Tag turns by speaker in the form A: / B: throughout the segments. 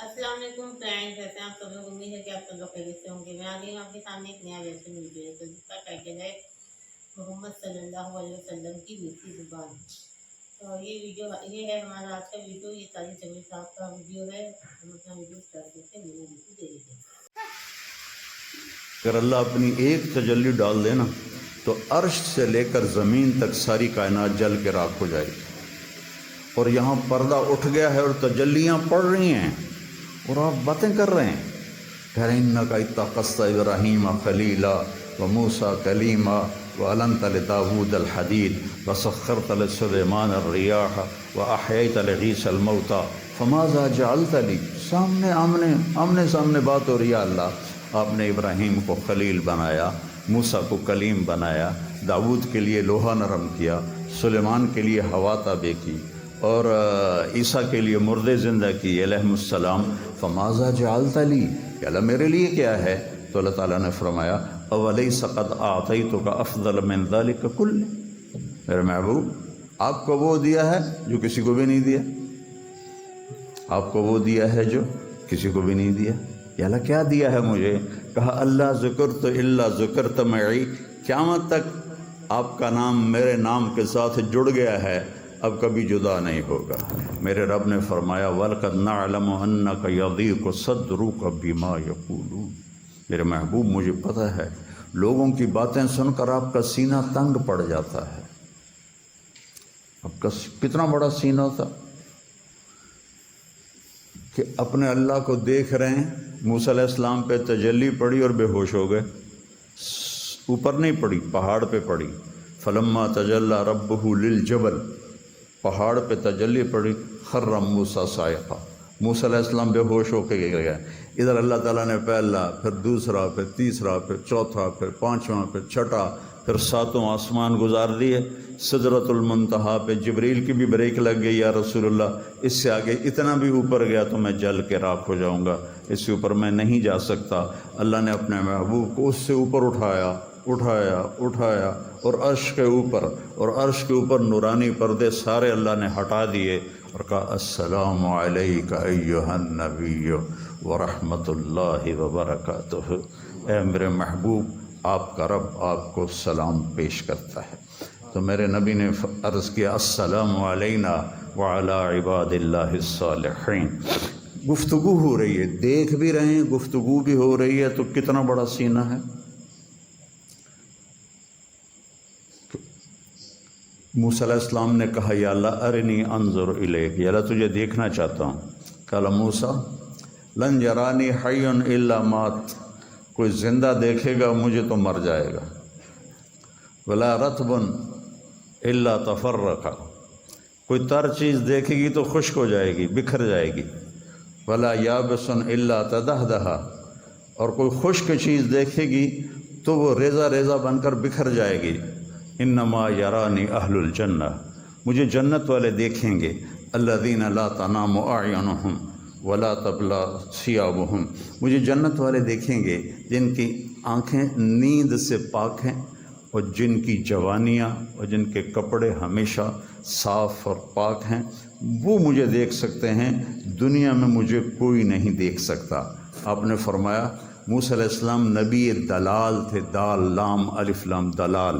A: السلام علیکم فرینڈ، کیسے ہیں آپ سب لوگ؟ امید ہے کہ آپ سب لوگ خیریت سے ہوں گے۔ میں آ گئی ہوں آپ کے سامنے ایک نیا لیسن ویڈیو ہے جس کا ٹائٹل ہے محمد صلی اللہ علیہ وسلم کی میٹھی زبان۔ تو یہ ہے ہمارا آج کا ویڈیو، یہ ساری جمیل صاحب کا ویڈیو ہے۔ ہم اپنا ویڈیو اسٹارٹ کرتے ہیں، میرا ویڈیو دے دیتے ہیں۔
B: اگر اللہ اپنی ایک تجلی ڈال دے نا تو عرش سے لے کر زمین تک ساری کائنات جل کے راکھ ہو جائے گی، اور یہاں پردہ اٹھ گیا ہے اور تجلیاں پڑ رہی ہیں اور آپ باتیں کر رہے ہیں، کہہ رہے ہیں انک اتخذت ابراہیم خلیلا وموسیٰ کلیما وعلنت لداود الحدید وسخرت لسلیمان الریاح واحییت لعیسی الموتى فماذا جعلت لی۔ آمنے سامنے بات ہو رہی ہے۔ اللہ آپ نے ابراہیم کو خلیل بنایا، موسیٰ کو کلیم بنایا، داود کے لیے لوہا نرم کیا، سلیمان کے لیے ہوا تابع کی، اور عیسیٰ کے لیے مردے زندہ کی علیہ السلام۔ فماذا جعلت لی، کہ اللہ میرے لیے کیا ہے؟ تو اللہ تعالیٰ نے فرمایا اولیس قد اعطیتک افضل من ذلک کلہ، میرے محبوب آپ کو وہ دیا ہے جو کسی کو بھی نہیں دیا، آپ کو وہ دیا ہے جو کسی کو بھی نہیں دیا۔ یا اللہ کیا دیا ہے مجھے؟ کہا اللہ ذکرت الا ذکرت معی، قیامت تک آپ کا نام میرے نام کے ساتھ جڑ گیا ہے، اب کبھی جدا نہیں ہوگا۔ میرے رب نے فرمایا وَلَقَدْ نَعْلَمُ أَنَّكَ يَضِيقُ صَدْرُكَ بِمَا يَقُولُونَ، میرے محبوب مجھے پتہ ہے لوگوں کی باتیں سن کر آپ کا سینہ تنگ پڑ جاتا ہے۔ آپ کا کتنا بڑا سینہ تھا کہ اپنے اللہ کو دیکھ رہے ہیں، موسیٰ علیہ السلام پہ تجلی پڑی اور بے ہوش ہو گئے۔ اوپر نہیں پڑی، پہاڑ پہ پڑی۔ فلما تجلی ربہ للجبل، پہاڑ پہ تجلی پڑی، خر موسیٰ صاعقہ، موسیٰ علیہ السلام بے ہوش ہو کے گئے۔ ادھر اللہ تعالیٰ نے پہلا، پھر دوسرا، پھر تیسرا، پھر چوتھا، پھر پانچواں، پھر چھٹا، پھر ساتوں آسمان گزار دیے۔ سدرۃ المنتہا پہ جبریل کی بھی بریک لگ گئی، یا رسول اللہ اس سے آگے اتنا بھی اوپر گیا تو میں جل کے راکھ ہو جاؤں گا، اس سے اوپر میں نہیں جا سکتا۔ اللہ نے اپنے محبوب کو اس سے اوپر اٹھایا اور عرش کے اوپر نورانی پردے سارے اللہ نے ہٹا دیے اور کہا السلام علیک ایھا النبی ورحمۃ اللہ وبرکاتہ۔ اے میرے محبوب آپ کا رب آپ کو سلام پیش کرتا ہے۔ تو میرے نبی نے عرض کیا السلام علینا وعلی عباد اللہ الصالحین۔ گفتگو ہو رہی ہے، دیکھ بھی رہے ہیں، گفتگو بھی ہو رہی ہے، تو کتنا بڑا سینہ ہے۔ موسیٰ علیہ السلام نے کہا یا اللہ ارنی انظر الیک، یا اللہ تجھے دیکھنا چاہتا ہوں۔ قال موسیٰ لن یرانی حی الا مات، کوئی زندہ دیکھے گا مجھے تو مر جائے گا۔ ولا رطب الا تفرق، کوئی تر چیز دیکھے گی تو خشک ہو جائے گی، بکھر جائے گی۔ ولا یابس الا تدہدہ، اور کوئی خشک چیز دیکھے گی تو وہ ریزہ ریزہ بن کر بکھر جائے گی۔ انما یرانی اہل الجنہ، مجھے جنت والے دیکھیں گے۔ الذین لا تنام اعینہم ولا تبلی ثیابہم، مجھے جنت والے دیکھیں گے جن کی آنکھیں نیند سے پاک ہیں اور جن کی جوانیاں اور جن کے کپڑے ہمیشہ صاف اور پاک ہیں، وہ مجھے دیکھ سکتے ہیں، دنیا میں مجھے کوئی نہیں دیکھ سکتا۔ آپ نے فرمایا موسیٰ علیہ السلام نبی دلال تھے، دال لام الف لام دلال،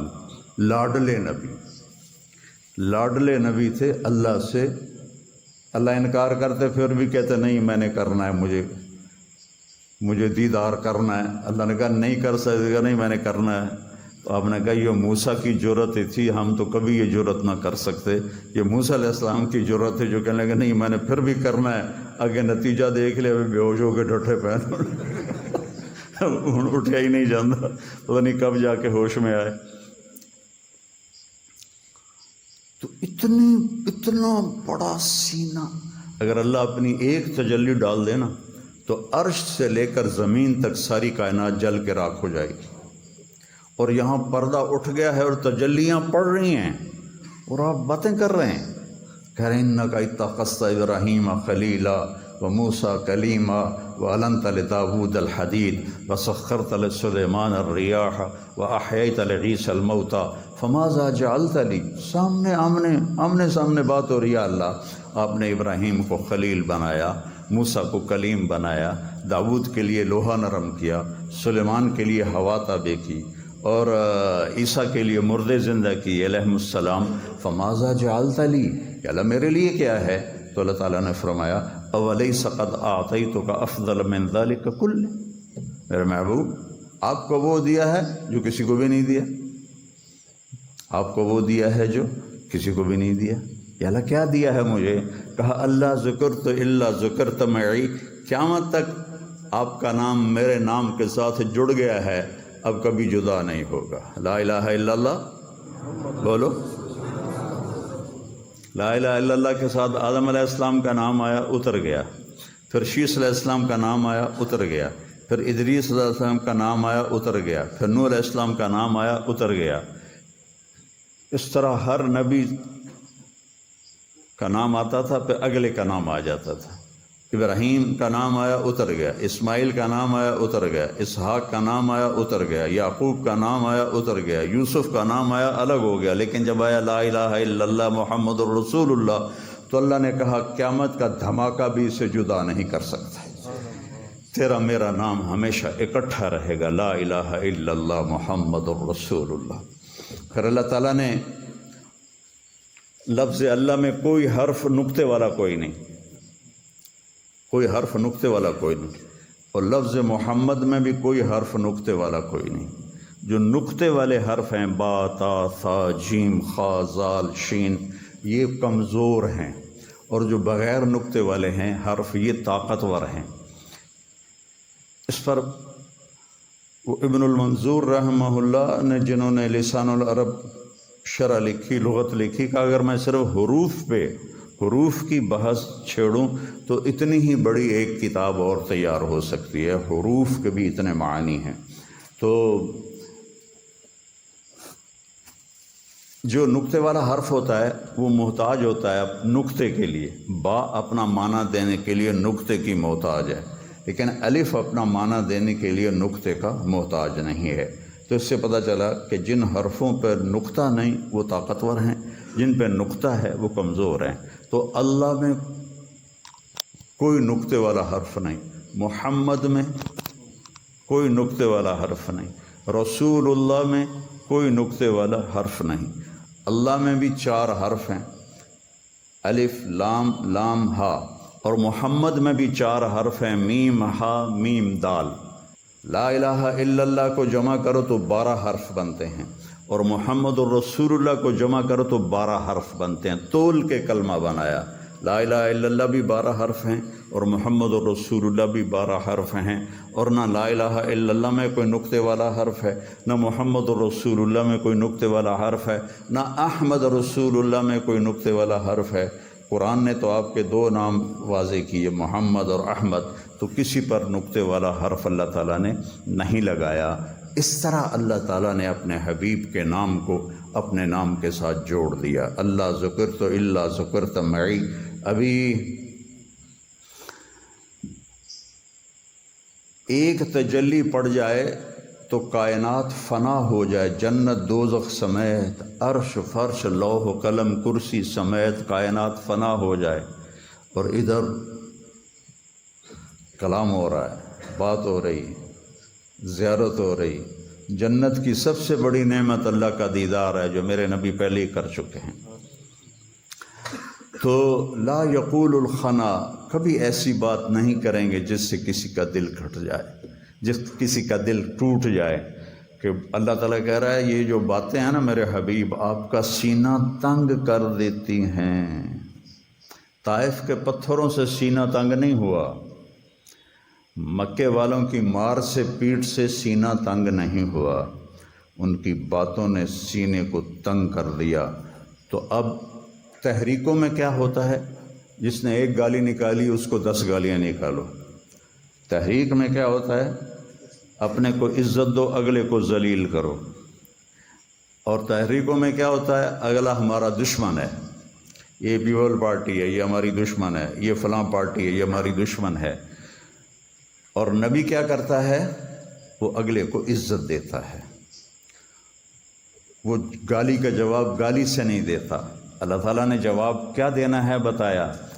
B: لاڈلے نبی تھے اللہ سے۔ اللہ انکار کرتے پھر بھی کہتے نہیں میں نے کرنا ہے، مجھے دیدار کرنا ہے۔ اللہ نے کہا نہیں کر سکتے، نہیں میں نے کرنا ہے۔ تو آپ نے کہا یہ موسیٰ کی جرت تھی، ہم تو کبھی یہ جرت نہ کر سکتے۔ یہ موسیٰ علیہ السلام کی جرت ہے جو کہنے لگے نہیں میں نے پھر بھی کرنا ہے، آگے نتیجہ دیکھ لیا، بے ہوش ہو کے ڈٹھے پہن اٹھیا ہی نہیں جانا، پتہ نہیں کب جا کے ہوش میں آئے۔ تو اتنا بڑا سینہ، اگر اللہ اپنی ایک تجلی ڈال دے نا تو عرش سے لے کر زمین تک ساری کائنات جل کے راکھ ہو جائے گی، اور یہاں پردہ اٹھ گیا ہے اور تجلیاں پڑ رہی ہیں اور آپ باتیں کر رہے ہیں، کہہ رہے ہیں انک اتخذت ابراہیم خلیلا وموسیٰ کلیما وعلنت لداود الحدید وسخرت لسلیمان الریاح واحییت لعیسی الموتى فماذا جعلت لی۔ آمنے سامنے بات ہو رہی ہے۔ اللہ آپ نے ابراہیم کو خلیل بنایا، موسیٰ کو کلیم بنایا، داؤد کے لیے لوہا نرم کیا، سلیمان کے لیے ہوا تابع کی، اور عیسیٰ کے لیے مردے زندہ کی علیہم السلام۔ فماذا جعلت لی، کہ اللہ میرے لیے کیا ہے؟ تو اللہ تعالیٰ نے فرمایا اولیس قد اعطیتک افضل من ذلک کل، میرے محبوب آپ کو وہ دیا ہے جو کسی کو بھی نہیں دیا، آپ کو وہ دیا ہے جو کسی کو بھی نہیں دیا۔ یا اللہ کیا دیا ہے مجھے؟ کہا اللہ ذکرت الا ذکرت معی، قیامت تک آپ کا نام میرے نام کے ساتھ جڑ گیا ہے، اب کبھی جدا نہیں ہوگا۔ لا الہ الا اللہ بولو، لا الہ الا اللہ کے ساتھ آدم علیہ السلام کا نام آیا، اتر گیا، پھر شیس علیہ السلام کا نام آیا، اتر گیا، پھر ادریس علیہ السلام کا نام آیا، اتر گیا، پھر نوح علیہ السلام کا نام آیا، اتر گیا۔ اس طرح ہر نبی کا نام آتا تھا، پھر اگلے کا نام آ جاتا تھا۔ ابراہیم کا نام آیا، اتر گیا، اسماعیل کا نام آیا، اتر گیا، اسحاق کا نام آیا، اتر گیا، یعقوب کا نام آیا، اتر گیا، یوسف کا نام آیا، الگ ہو گیا۔ لیکن جب آیا لا الہ الا اللہ محمد الرسول اللہ، تو اللہ نے کہا قیامت کا دھماکہ بھی اسے جدا نہیں کر سکتا، تیرا میرا نام ہمیشہ اکٹھا رہے گا، لا الہ الا اللہ محمد الرسول اللہ۔ پھر اللہ تعالیٰ نے لفظ اللہ میں کوئی حرف نقطے والا کوئی نہیں، کوئی حرف نقطے والا کوئی نہیں، اور لفظ محمد میں بھی کوئی حرف نقطے والا کوئی نہیں۔ جو نقطے والے حرف ہیں با، تا، ثا، جیم، خا، زال، شین، یہ کمزور ہیں، اور جو بغیر نقطے والے ہیں حرف یہ طاقتور ہیں۔ اس پر وہ ابن المنظور رحمہ اللہ نے، جنہوں نے لسان العرب شرح لکھی، لغت لکھی، کہ اگر میں صرف حروف کی بحث چھیڑوں تو اتنی ہی بڑی ایک کتاب اور تیار ہو سکتی ہے، حروف کے بھی اتنے معنی ہیں۔ تو جو نقطے والا حرف ہوتا ہے وہ محتاج ہوتا ہے نقطے کے لیے، با اپنا معنی دینے کے لیے نقطے کی محتاج ہے، لیکن الف اپنا معنی دینے کے لیے نقطے کا محتاج نہیں ہے۔ تو اس سے پتہ چلا کہ جن حرفوں پر نقطہ نہیں وہ طاقتور ہیں، جن پہ نقطہ ہے وہ کمزور ہیں۔ تو اللہ میں کوئی نقطے والا حرف نہیں، محمد میں کوئی نقطے والا حرف نہیں، رسول اللہ میں کوئی نقطے والا حرف نہیں۔ اللہ میں بھی 4 حرف ہیں، الف، لام، لام، ہا، اور محمد میں بھی 4 حرف ہیں، میم، ہا، میم، دال۔ لا الہ الا اللہ کو جمع کرو تو 12 حرف بنتے ہیں، اور محمد الرسول اللہ کو جمع کرو تو 12 حرف بنتے ہیں، تول کے کلمہ بنایا۔ لا الہ الا اللہ بھی 12 حرف ہیں، اور محمد الرسول اللہ بھی 12 حرف ہیں، اور نہ لا الہ الا اللہ میں کوئی نقطے والا حرف ہے، نہ محمد الرسول اللہ میں کوئی نقطے والا حرف ہے، نہ احمد رسول اللہ میں کوئی نقطے والا حرف ہے۔ قرآن نے تو آپ کے 2 نام واضح کیے، محمد اور احمد، تو کسی پر نقطے والا حرف اللہ تعالیٰ نے نہیں لگایا۔ اس طرح اللہ تعالیٰ نے اپنے حبیب کے نام کو اپنے نام کے ساتھ جوڑ دیا۔ اللہ ذکرت الا ذکرت معی۔ ابھی ایک تجلی پڑ جائے تو کائنات فنا ہو جائے، جنت دوزخ سمیت، عرش فرش لوح و قلم کرسی سمیت کائنات فنا ہو جائے، اور ادھر کلام ہو رہا ہے، بات ہو رہی، زیارت ہو رہی۔ جنت کی سب سے بڑی نعمت اللہ کا دیدار ہے، جو میرے نبی پہلے ہی کر چکے ہیں۔ تو لا یقول الخنا، کبھی ایسی بات نہیں کریں گے جس سے کسی کا دل گھٹ جائے، کسی کا دل ٹوٹ جائے، کہ اللہ تعالیٰ کہہ رہا ہے یہ جو باتیں ہیں نا میرے حبیب، آپ کا سینہ تنگ کر دیتی ہیں۔ طائف کے پتھروں سے سینہ تنگ نہیں ہوا، مکے والوں کی مار سے، پیٹ سے سینہ تنگ نہیں ہوا، ان کی باتوں نے سینے کو تنگ کر دیا۔ تو اب تحریکوں میں کیا ہوتا ہے، جس نے 1 گالی نکالی اس کو 10 گالیاں نکالو۔ تحریک میں کیا ہوتا ہے، اپنے کو عزت دو، اگلے کو ذلیل کرو۔ اور تحریکوں میں کیا ہوتا ہے، اگلا ہمارا دشمن ہے، یہ پیپل پارٹی ہے، یہ ہماری دشمن ہے، یہ فلاں پارٹی ہے، یہ ہماری دشمن ہے۔ اور نبی کیا کرتا ہے، وہ اگلے کو عزت دیتا ہے، وہ گالی کا جواب گالی سے نہیں دیتا۔ اللہ تعالیٰ نے جواب کیا دینا ہے بتایا،